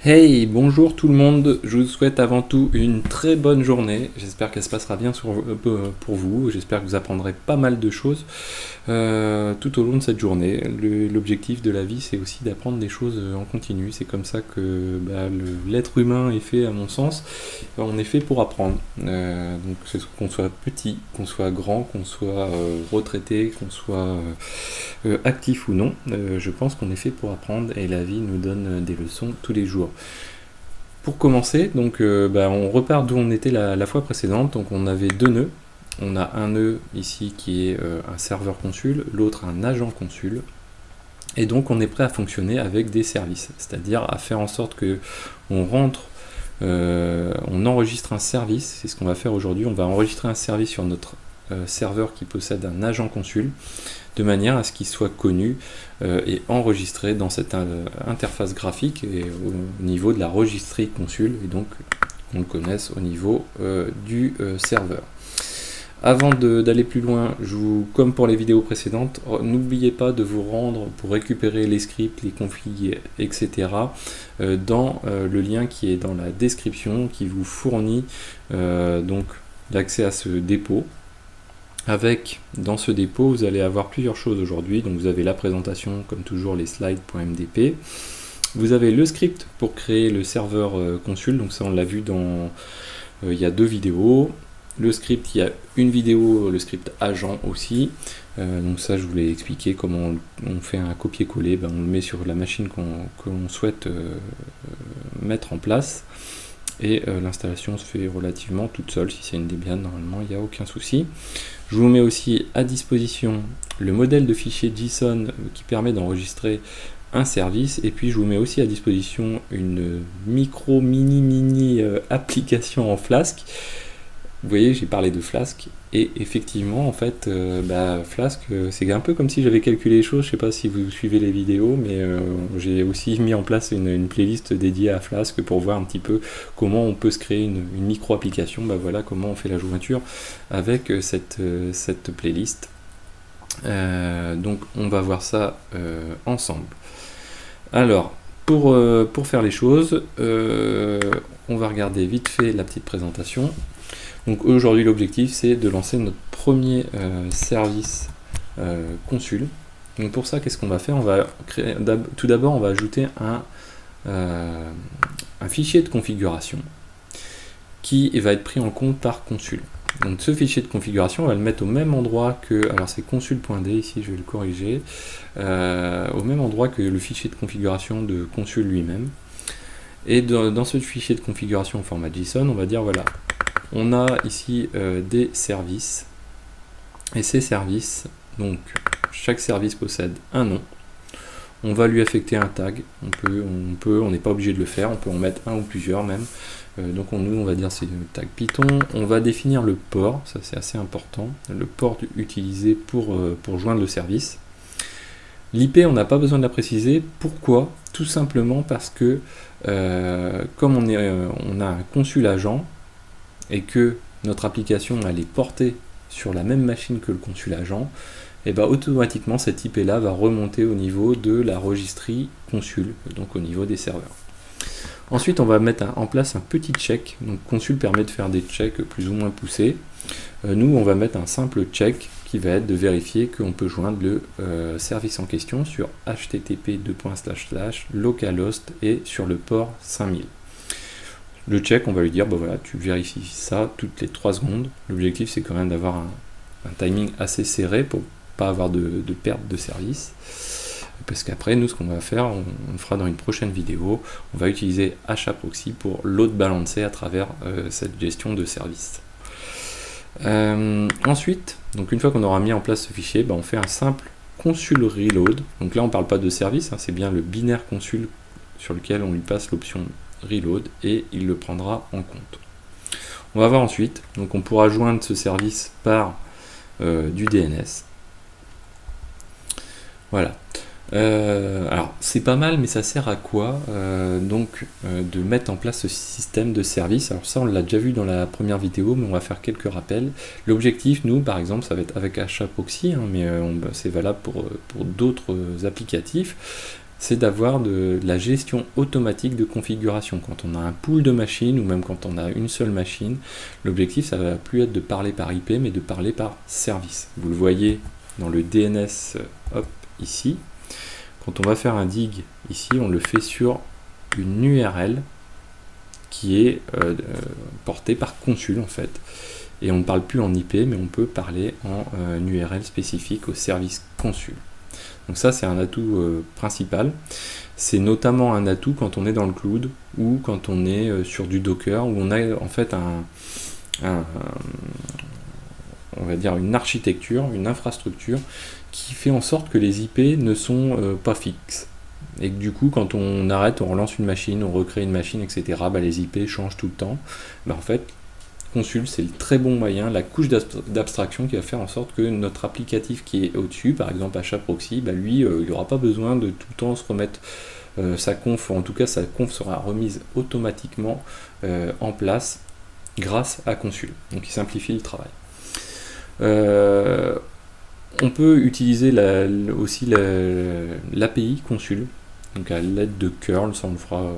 Hey, bonjour tout le monde, je vous souhaite avant tout une très bonne journée, j'espère qu'elle se passera bien pour vous, j'espère que vous apprendrez pas mal de choses tout au long de cette journée. L'objectif de la vie c'est aussi d'apprendre des choses en continu, c'est comme ça que l'être humain est fait à mon sens, on est fait pour apprendre. Donc qu'on soit petit, qu'on soit grand, qu'on soit retraité, qu'on soit actif ou non, je pense qu'on est fait pour apprendre et la vie nous donne des leçons tous les jours. Pour commencer, donc, on repart d'où on était la fois précédente. Donc on avait deux nœuds. On a un nœud ici qui est un serveur consul, l'autre un agent consul. Et donc on est prêt à fonctionner avec des services, c'est-à-dire à faire en sorte que on enregistre un service. C'est ce qu'on va faire aujourd'hui. On va enregistrer un service sur notre serveur qui possède un agent consul, de manière à ce qu'il soit connu et enregistré dans cette interface graphique et au niveau de la registrie consul, et donc qu'on le connaisse au niveau du serveur. Avant d'aller plus loin, comme pour les vidéos précédentes, n'oubliez pas de vous rendre pour récupérer les scripts, les configs, etc. Dans le lien qui est dans la description, qui vous fournit donc l'accès à ce dépôt. Avec, dans ce dépôt, vous allez avoir plusieurs choses aujourd'hui. Donc vous avez la présentation, comme toujours, les slides.mdp. Vous avez le script pour créer le serveur consul. Donc ça, on l'a vu dans... il y a deux vidéos. Le script, il y a une vidéo, le script agent aussi. Donc ça, je vous l'ai expliqué comment on fait un copier-coller. On le met sur la machine qu'on souhaite mettre en place. Et l'installation se fait relativement toute seule. Si c'est une Debian, normalement, il n'y a aucun souci. Je vous mets aussi à disposition le modèle de fichier JSON qui permet d'enregistrer un service, et puis je vous mets aussi à disposition une mini application en Flask. Vous voyez, j'ai parlé de Flask, et effectivement, en fait, Flask, c'est un peu comme si j'avais calculé les choses. Je ne sais pas si vous suivez les vidéos, mais j'ai aussi mis en place une playlist dédiée à Flask pour voir un petit peu comment on peut se créer une micro-application. Voilà comment on fait la jointure avec cette playlist. Donc, on va voir ça ensemble. Alors, pour faire les choses, on va regarder vite fait la petite présentation. Donc aujourd'hui l'objectif c'est de lancer notre premier service consul. Donc pour ça qu'est-ce qu'on va faire? On va créer, tout d'abord on va ajouter un fichier de configuration qui va être pris en compte par consul. Donc ce fichier de configuration on va le mettre au même endroit que, alors c'est consul.d ici, je vais le corriger, au même endroit que le fichier de configuration de consul lui-même. Et dans ce fichier de configuration en format JSON, on va dire voilà, on a ici des services, et ces services, donc chaque service possède un nom. On va lui affecter un tag, on n'est pas obligé de le faire, on peut en mettre un ou plusieurs même. Donc nous on va dire c'est le tag Python. On va définir le port, ça c'est assez important, le port utilisé pour joindre le service. L'IP on n'a pas besoin de la préciser, pourquoi? Tout simplement parce que comme on a un consul agent, et que notre application elle est portée sur la même machine que le consul agent, et automatiquement cette IP là va remonter au niveau de la registrie consul, donc au niveau des serveurs. Ensuite on va mettre en place un petit check. Donc consul permet de faire des checks plus ou moins poussés. Nous on va mettre un simple check qui va être de vérifier qu'on peut joindre le service en question sur http://localhost et sur le port 5000. Le check, on va lui dire, voilà, tu vérifies ça toutes les 3 secondes. L'objectif, c'est quand même d'avoir un timing assez serré pour pas avoir de perte de service. Parce qu'après, nous, ce qu'on va faire, on le fera dans une prochaine vidéo, on va utiliser HAProxy pour load balancer à travers cette gestion de service. Ensuite, donc une fois qu'on aura mis en place ce fichier, on fait un simple consul reload. Donc là, on ne parle pas de service, c'est bien le binaire consul sur lequel on lui passe l'option reload et il le prendra en compte. On va voir ensuite, donc on pourra joindre ce service par du DNS. Voilà. Alors c'est pas mal, mais ça sert à quoi de mettre en place ce système de service? Alors ça on l'a déjà vu dans la première vidéo, mais on va faire quelques rappels. L'objectif, nous par exemple, ça va être avec HAProxy, mais c'est valable pour d'autres applicatifs. c'est d'avoir de la gestion automatique de configuration. Quand on a un pool de machines, ou même quand on a une seule machine, l'objectif, ça ne va plus être de parler par IP, mais de parler par service. Vous le voyez dans le DNS, hop, ici. Quand on va faire un dig, ici, on le fait sur une URL qui est portée par consul, en fait. Et on ne parle plus en IP, mais on peut parler en URL spécifique au service consul. Donc ça, c'est un atout principal. C'est notamment un atout quand on est dans le cloud ou quand on est sur du Docker, où on a en fait on va dire une architecture, une infrastructure qui fait en sorte que les IP ne sont pas fixes. Et que du coup, quand on arrête, on relance une machine, on recrée une machine, etc., les IP changent tout le temps. En fait, Consul, c'est le très bon moyen, la couche d'abstraction qui va faire en sorte que notre applicatif qui est au-dessus, par exemple HAProxy, lui, il n'aura pas besoin de tout le temps se remettre sa conf, ou en tout cas sa conf sera remise automatiquement en place grâce à Consul. Donc il simplifie le travail. On peut utiliser aussi l'API Consul, donc à l'aide de curl, ça on le fera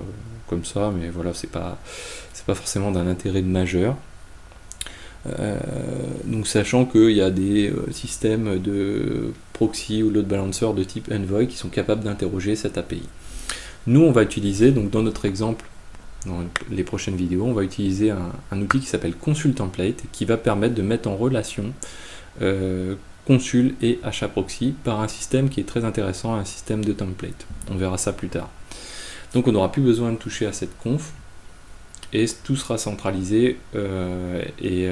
comme ça, mais voilà, c'est pas forcément d'un intérêt majeur. Donc sachant qu'il y a des systèmes de proxy ou load balancer de type Envoy qui sont capables d'interroger cette API. Nous, on va utiliser, donc dans notre exemple, dans les prochaines vidéos, on va utiliser un outil qui s'appelle Consul Template, qui va permettre de mettre en relation Consul et HAProxy par un système qui est très intéressant, un système de template. On verra ça plus tard. Donc on n'aura plus besoin de toucher à cette conf, et tout sera centralisé, et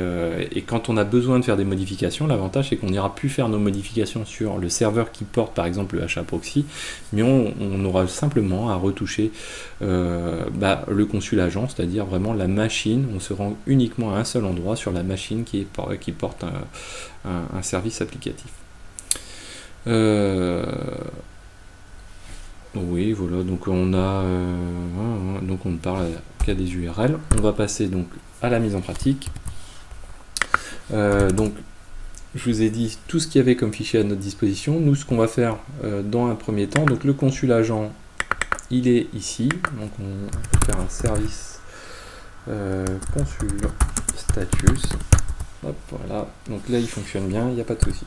quand on a besoin de faire des modifications, l'avantage c'est qu'on n'ira plus faire nos modifications sur le serveur qui porte par exemple le HAProxy, mais on aura simplement à retoucher le consul agent, c'est-à-dire vraiment la machine. On se rend uniquement à un seul endroit sur la machine qui porte un service applicatif. Oui, voilà, donc on a donc on parle qu'à des URL. On va passer donc à la mise en pratique. Donc je vous ai dit tout ce qu'il y avait comme fichier à notre disposition. Nous, ce qu'on va faire dans un premier temps, donc le consul agent, il est ici. Donc on peut faire un service consul status. Hop, voilà. Donc là, il fonctionne bien, il n'y a pas de souci.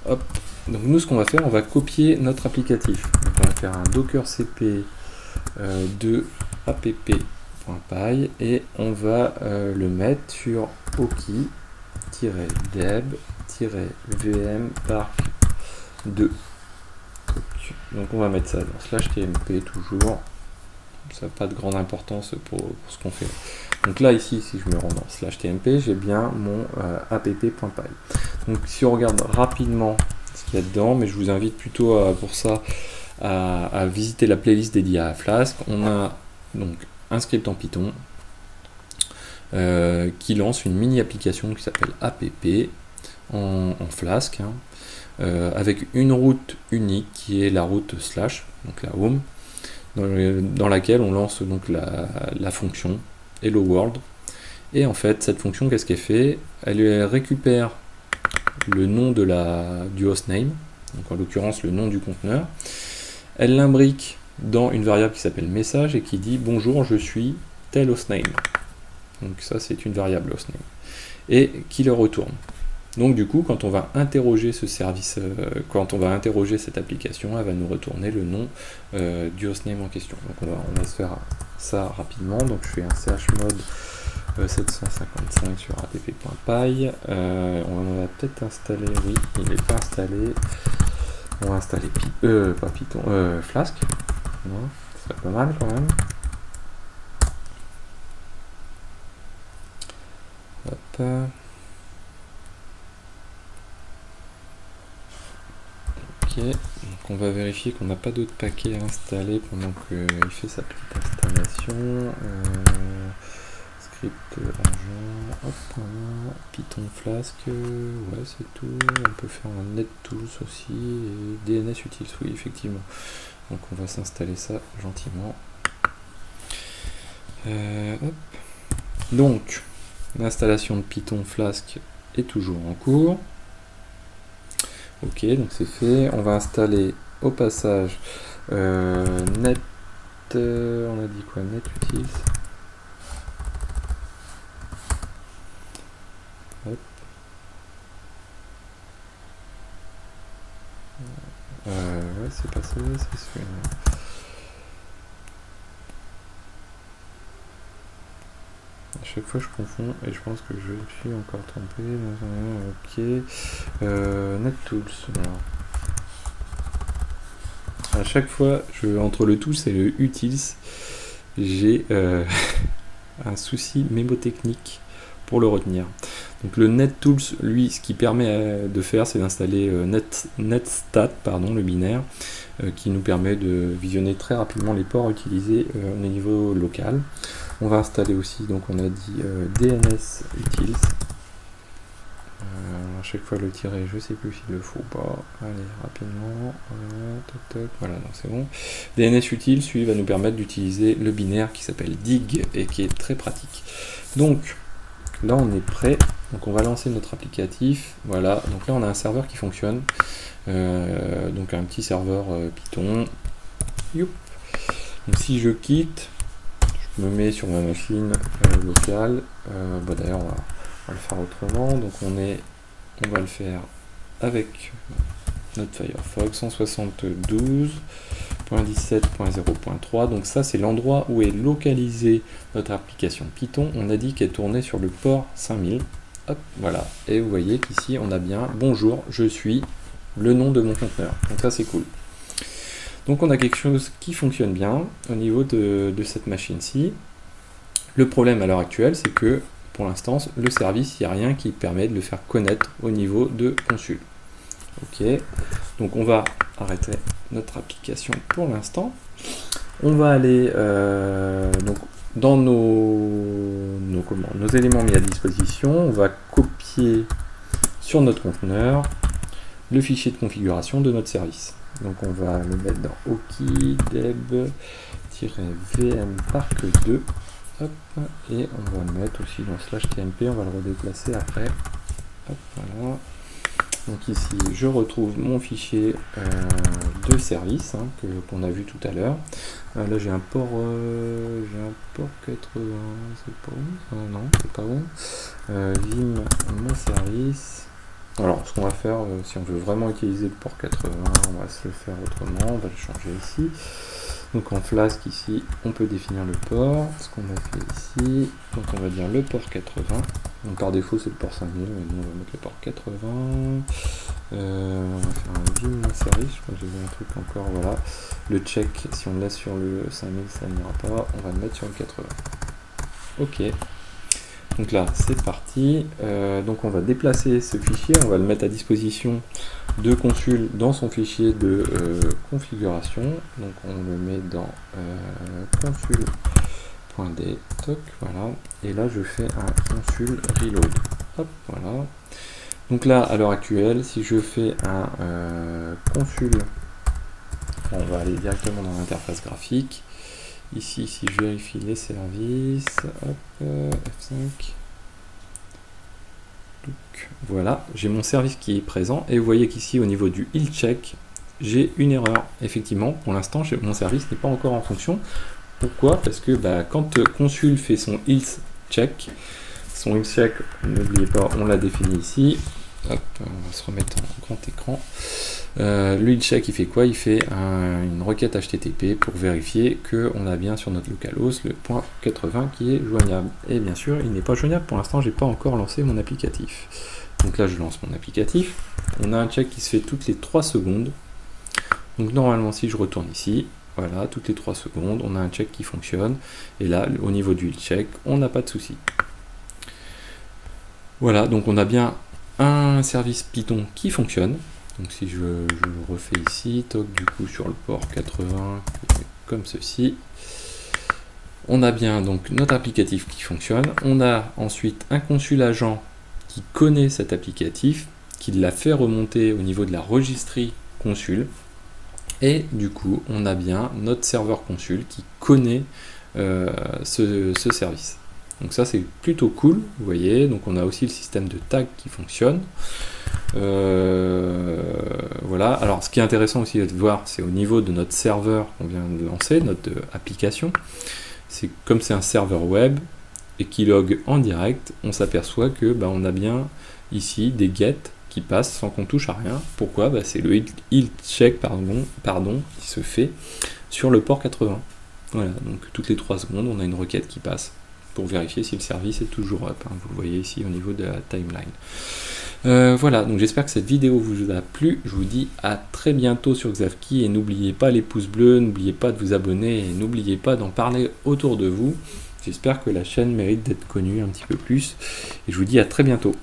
Hop. Donc nous, ce qu'on va faire, on va copier notre applicatif. Donc on va faire un docker cp de app.py et on va le mettre sur oki-deb-vm park2. Donc on va mettre ça dans /tmp toujours. Ça n'a pas de grande importance pour ce qu'on fait. Donc là, ici, si je me rends dans /tmp, j'ai bien mon app.py. Donc si on regarde rapidement ce qu'il y a dedans, mais je vous invite plutôt pour ça à visiter la playlist dédiée à Flask. On a donc un script en Python qui lance une mini application qui s'appelle app en Flask, avec une route unique qui est la route /, donc la home, dans laquelle on lance donc la fonction hello world. Et en fait, cette fonction, qu'est-ce qu'elle fait? Elle récupère le nom du hostname, donc en l'occurrence le nom du conteneur. Elle l'imbrique dans une variable qui s'appelle message et qui dit bonjour, je suis tel hostname. Donc ça, c'est une variable hostname. Et qui le retourne. Donc du coup, quand on va interroger ce service, quand on va interroger cette application, elle va nous retourner le nom du hostname en question. Donc on va se faire ça rapidement. Donc je fais un chmod 755 sur app.py. On va peut-être installer, oui, il n'est pas installé. On va installer Flask. Non, c'est pas mal quand même. Hop. Ok, donc on va vérifier qu'on n'a pas d'autres paquets à installer pendant qu'il fait sa petite installation. Script agent, hop, voilà. Python Flask, ouais c'est tout. On peut faire un NetTools aussi, et DNS utils, oui effectivement. Donc on va s'installer ça gentiment. Hop. Donc l'installation de Python Flask est toujours en cours. Ok, donc c'est fait. On va installer au passage net, on a dit quoi, net utils. Hop. Ouais, c'est pas ça, c'est celui-là. À chaque fois je confonds et je pense que je suis encore trompé. Ok. NetTools. Alors. À chaque fois, entre le tools et le utils, j'ai un souci mémotechnique pour le retenir. Donc le NetTools, lui, ce qui permet de faire, c'est d'installer netstat, le binaire, qui nous permet de visionner très rapidement les ports utilisés au niveau local. On va installer aussi, donc on a dit DNS utils. À chaque fois le tirer, je sais plus s'il le faut ou pas. Allez, rapidement. Voilà, donc c'est bon. DNS utils, lui, va nous permettre d'utiliser le binaire qui s'appelle dig et qui est très pratique. Donc là, on est prêt. Donc on va lancer notre applicatif. Voilà, donc là on a un serveur qui fonctionne. Donc un petit serveur Python. Youp. Donc si je quitte, je me mets sur ma machine locale. D'ailleurs, on va le faire autrement. Donc on va le faire avec notre Firefox 172.17.0.3. donc ça c'est l'endroit où est localisée notre application Python. On a dit qu'elle tournait sur le port 5000. Hop, voilà. Et vous voyez qu'ici on a bien bonjour, je suis le nom de mon conteneur. Donc ça c'est cool. Donc on a quelque chose qui fonctionne bien au niveau de cette machine-ci. Le problème à l'heure actuelle, c'est que pour l'instant, le service, il n'y a rien qui permet de le faire connaître au niveau de consul. Ok, donc on va arrêter notre application pour l'instant. On va aller donc dans nos éléments mis à disposition. On va copier sur notre conteneur le fichier de configuration de notre service. Donc on va le mettre dans okideb-vm-park2. Hop, et on va le mettre aussi dans /tmp, on va le redéplacer après. Hop, voilà. Donc ici, je retrouve mon fichier de service qu'on a vu tout à l'heure. Là, j'ai un port 80, c'est pas où? Non, c'est pas où. Vim mon service. Alors, ce qu'on va faire, si on veut vraiment utiliser le port 80, on va se le faire autrement. On va le changer ici. Donc en Flask ici, on peut définir le port, ce qu'on a fait ici, donc on va dire le port 80, donc par défaut c'est le port 5000, mais nous on va mettre le port 80, on va faire un vim service, je crois que j'ai vu un truc encore, voilà, le check, si on le laisse sur le 5000 ça n'ira pas, on va le mettre sur le 80. Ok, donc là c'est parti, donc on va déplacer ce fichier, on va le mettre à disposition de consul dans son fichier de configuration. Donc on le met dans consul.d, voilà, et là je fais un consul reload. Hop, voilà. Donc là à l'heure actuelle, si je fais un consul, on va aller directement dans l'interface graphique. Ici, si je vérifie les services, hop, F5. Donc, voilà, j'ai mon service qui est présent et vous voyez qu'ici au niveau du health check, j'ai une erreur. Effectivement, pour l'instant, mon service n'est pas encore en fonction. Pourquoi? Parce que quand consul fait son health check, n'oubliez pas, on l'a défini ici. Hop, on va se remettre en grand écran. Le health check, il fait quoi? Il fait une requête HTTP pour vérifier qu'on a bien sur notre localhost le point 80 qui est joignable. Et bien sûr, il n'est pas joignable. Pour l'instant, j'ai pas encore lancé mon applicatif. Donc là, je lance mon applicatif. On a un check qui se fait toutes les 3 secondes. Donc normalement, si je retourne ici, voilà, toutes les 3 secondes, on a un check qui fonctionne. Et là, au niveau du health check, on n'a pas de souci. Voilà, donc on a bien un service Python qui fonctionne. Donc si je le refais ici, toc du coup sur le port 80, comme ceci. On a bien donc notre applicatif qui fonctionne. On a ensuite un consul agent qui connaît cet applicatif, qui l'a fait remonter au niveau de la registrie consul. Et du coup, on a bien notre serveur consul qui connaît ce service. Donc ça c'est plutôt cool, vous voyez. Donc on a aussi le système de tag qui fonctionne. Voilà. Alors ce qui est intéressant aussi de voir, c'est au niveau de notre serveur qu'on vient de lancer, notre application. C'est comme c'est un serveur web et qui log en direct, on s'aperçoit que on a bien ici des get qui passent sans qu'on touche à rien. Pourquoi? C'est le health check pardon, qui se fait sur le port 80. Voilà, donc toutes les 3 secondes, on a une requête qui passe pour vérifier si le service est toujours up. Vous le voyez ici au niveau de la timeline. Voilà, donc j'espère que cette vidéo vous a plu. Je vous dis à très bientôt sur Xavki et n'oubliez pas les pouces bleus, n'oubliez pas de vous abonner et n'oubliez pas d'en parler autour de vous. J'espère que la chaîne mérite d'être connue un petit peu plus et je vous dis à très bientôt.